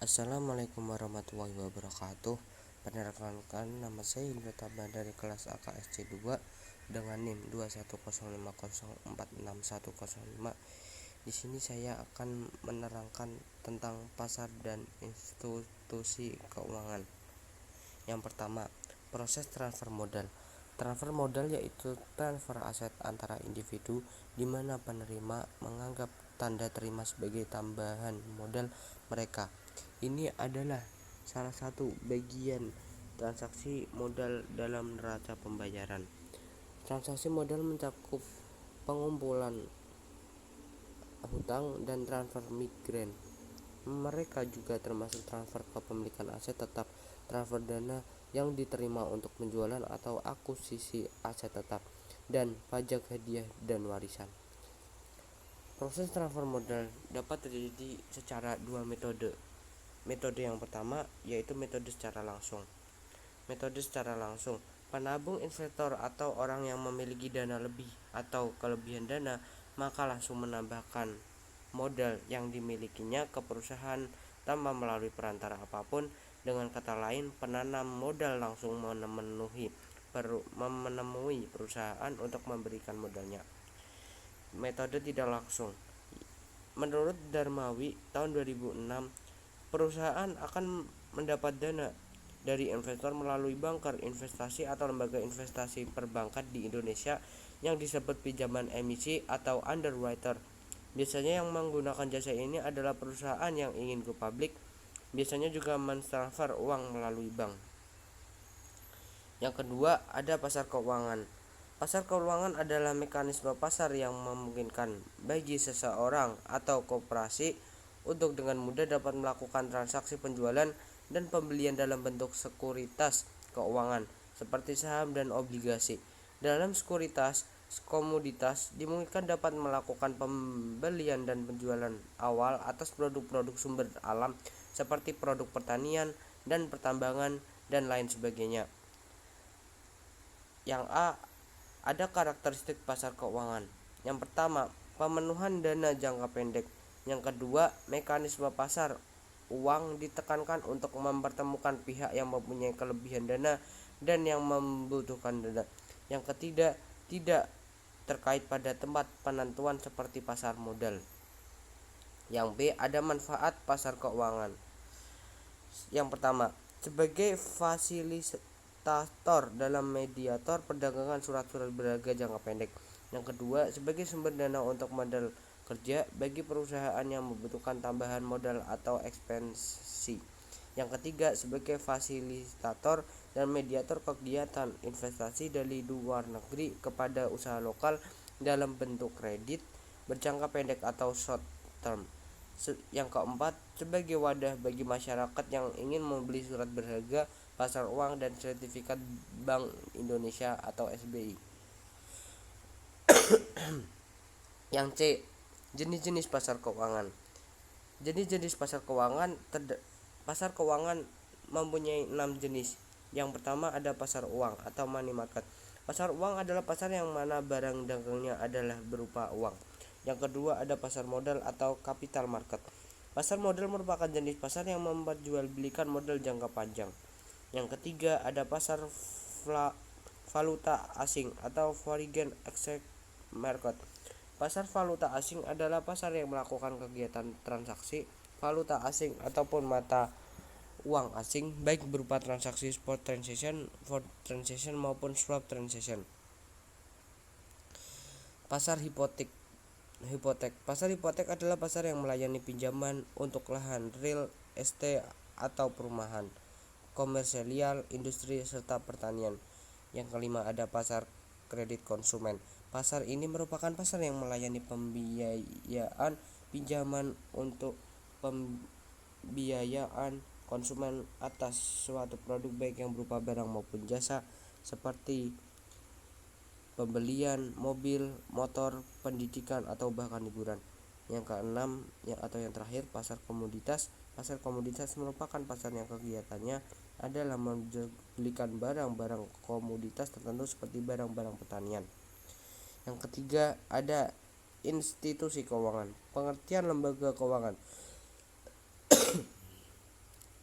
Assalamualaikum warahmatullahi wabarakatuh. Perkenalkan, nama saya Indra Taba dari kelas AKSC 2 dengan NIM 21050466105. Di sini saya akan menerangkan tentang pasar dan institusi keuangan. Yang pertama, proses transfer modal. Transfer modal yaitu transfer aset antara individu di mana penerima menganggap tanda terima sebagai tambahan modal mereka. Ini adalah salah satu bagian transaksi modal dalam neraca pembayaran. Transaksi modal mencakup pengumpulan hutang dan transfer migran. Mereka juga termasuk transfer kepemilikan aset tetap, transfer dana yang diterima untuk penjualan atau akuisisi aset tetap, dan pajak hadiah dan warisan. Proses transfer modal dapat terjadi secara dua metode. Metode yang pertama yaitu metode secara langsung. Metode secara langsung, penabung investor atau orang yang memiliki dana lebih atau kelebihan dana maka langsung menambahkan modal yang dimilikinya ke perusahaan tanpa melalui perantara apapun. Dengan kata lain, penanam modal langsung menemui perusahaan untuk memberikan modalnya. Metode tidak langsung. Menurut Darmawi tahun 2006, perusahaan akan mendapat dana dari investor melalui banker investasi atau lembaga investasi perbankan di Indonesia yang disebut pinjaman emisi atau underwriter. Biasanya yang menggunakan jasa ini adalah perusahaan yang ingin go public, biasanya juga mentransfer uang melalui bank. Yang kedua, ada pasar keuangan. Pasar keuangan adalah mekanisme pasar yang memungkinkan bagi seseorang atau koperasi untuk dengan mudah dapat melakukan transaksi penjualan dan pembelian dalam bentuk sekuritas keuangan seperti saham dan obligasi. Dalam sekuritas komoditas dimungkinkan dapat melakukan pembelian dan penjualan awal atas produk-produk sumber alam seperti produk pertanian dan pertambangan dan lain sebagainya. Yang A, ada karakteristik pasar keuangan. Yang pertama, pemenuhan dana jangka pendek. Yang kedua, mekanisme pasar uang ditekankan untuk mempertemukan pihak yang mempunyai kelebihan dana dan yang membutuhkan dana. Yang ketiga, tidak terkait pada tempat penentuan seperti pasar modal. Yang B, ada manfaat pasar keuangan. Yang pertama, sebagai fasilitator dalam mediator perdagangan surat-surat berharga jangka pendek. Yang kedua, sebagai sumber dana untuk modal kerja bagi perusahaan yang membutuhkan tambahan modal atau ekspansi. Yang ketiga, sebagai fasilitator dan mediator kegiatan investasi dari luar negeri kepada usaha lokal dalam bentuk kredit berjangka pendek atau short term. Yang keempat, sebagai wadah bagi masyarakat yang ingin membeli surat berharga, pasar uang, dan sertifikat Bank Indonesia atau SBI. Yang C, jenis-jenis pasar keuangan. Jenis-jenis pasar keuangan pasar keuangan mempunyai 6 jenis. Yang pertama ada pasar uang atau money market. Pasar uang adalah pasar yang mana barang dagangnya adalah berupa uang. Yang kedua ada pasar modal atau capital market. Pasar modal merupakan jenis pasar yang memperjualbelikan modal jangka panjang. Yang ketiga ada pasar valuta asing atau foreign exchange market. Pasar valuta asing adalah pasar yang melakukan kegiatan transaksi valuta asing ataupun mata uang asing baik berupa transaksi spot transaction, forward transaction maupun swap transaction. Pasar hipotek. Pasar hipotek adalah pasar yang melayani pinjaman untuk lahan, real estate atau perumahan, komersial, industri serta pertanian. Yang kelima ada pasar kredit konsumen. Pasar ini merupakan pasar yang melayani pembiayaan pinjaman untuk pembiayaan konsumen atas suatu produk baik yang berupa barang maupun jasa seperti pembelian mobil, motor, pendidikan atau bahkan hiburan. Yang keenam yang terakhir pasar komoditas. Pasar komoditas merupakan pasar yang kegiatannya adalah menjualbelikan barang-barang komoditas tertentu seperti barang-barang pertanian. Yang ketiga ada institusi keuangan. Pengertian lembaga keuangan.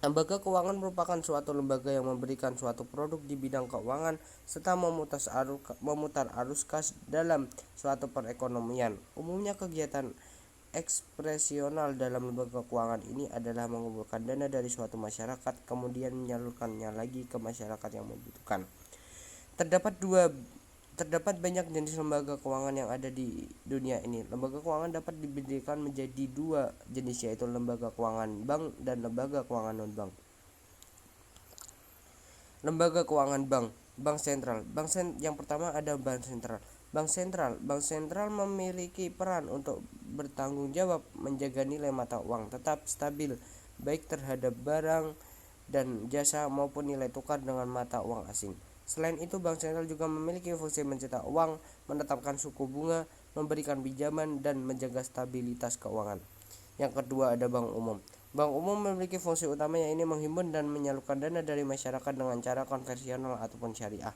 Lembaga keuangan merupakan suatu lembaga yang memberikan suatu produk di bidang keuangan serta memutar arus kas dalam suatu perekonomian. Umumnya kegiatan ekspresional dalam lembaga keuangan ini adalah mengumpulkan dana dari suatu masyarakat kemudian menyalurkannya lagi ke masyarakat yang membutuhkan. Terdapat banyak jenis lembaga keuangan yang ada di dunia ini. Lembaga keuangan dapat dibedakan menjadi dua jenis, yaitu lembaga keuangan bank dan lembaga keuangan non-bank. Lembaga keuangan bank, bank sentral. Yang pertama ada bank sentral. Bank sentral memiliki peran untuk bertanggung jawab menjaga nilai mata uang tetap stabil, baik terhadap barang dan jasa maupun nilai tukar dengan mata uang asing. Selain itu, bank sentral juga memiliki fungsi mencetak uang, menetapkan suku bunga, memberikan pinjaman, dan menjaga stabilitas keuangan. Yang kedua ada bank umum. Bank umum memiliki fungsi utamanya ini menghimpun dan menyalurkan dana dari masyarakat dengan cara konvensional ataupun syariah.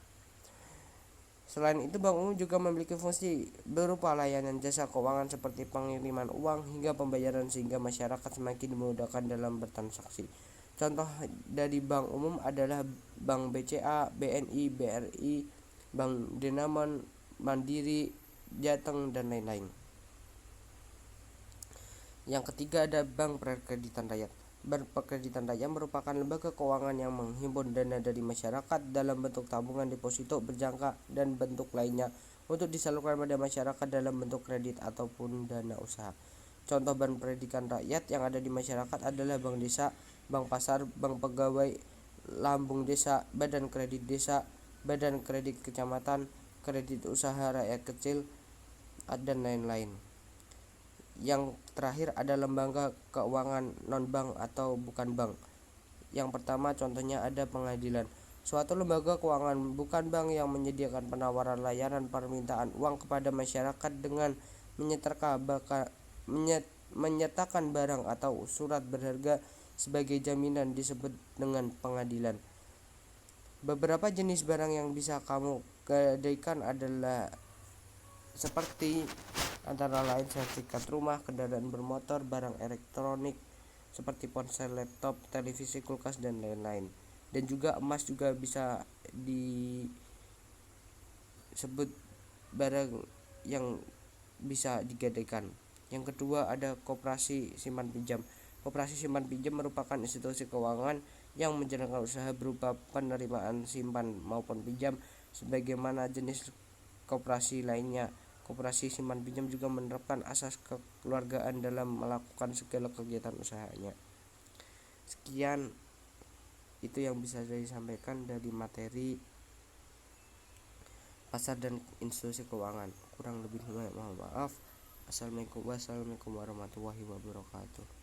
Selain itu, bank umum juga memiliki fungsi berupa layanan jasa keuangan seperti pengiriman uang hingga pembayaran sehingga masyarakat semakin dimudahkan dalam bertransaksi. Contoh dari bank umum adalah Bank BCA, BNI, BRI, Bank Danamon, Mandiri, Jateng, dan lain-lain. Yang ketiga ada Bank Perkreditan Rakyat. Bank Perkreditan Rakyat merupakan lembaga keuangan yang menghimpun dana dari masyarakat dalam bentuk tabungan deposito berjangka dan bentuk lainnya untuk disalurkan pada masyarakat dalam bentuk kredit ataupun dana usaha. Contoh bank perkreditan rakyat yang ada di masyarakat adalah bank desa, bank pasar, bank pegawai, lambung desa, badan kredit desa, badan kredit kecamatan, kredit usaha rakyat kecil, dan lain-lain. Yang terakhir ada lembaga keuangan non-bank atau bukan bank. Yang pertama contohnya ada pengadilan. Suatu lembaga keuangan bukan bank yang menyediakan penawaran layanan permintaan uang kepada masyarakat dengan menyertakan barang atau surat berharga sebagai jaminan disebut dengan pengadilan. Beberapa jenis barang yang bisa kamu gadaikan adalah seperti antara lain sertifikat rumah, kendaraan bermotor, barang elektronik seperti ponsel, laptop, televisi, kulkas, dan lain-lain. Dan juga emas juga bisa disebut barang yang bisa digadaikan. Yang kedua ada koperasi simpan pinjam. Koperasi simpan pinjam merupakan institusi keuangan yang menjalankan usaha berupa penerimaan simpan maupun pinjam sebagaimana jenis koperasi lainnya. Koperasi simpan pinjam juga menerapkan asas kekeluargaan dalam melakukan segala kegiatan usahanya. Sekian itu yang bisa saya sampaikan dari materi pasar dan institusi keuangan. Kurang lebih mohon maaf. Assalamualaikum warahmatullahi wabarakatuh.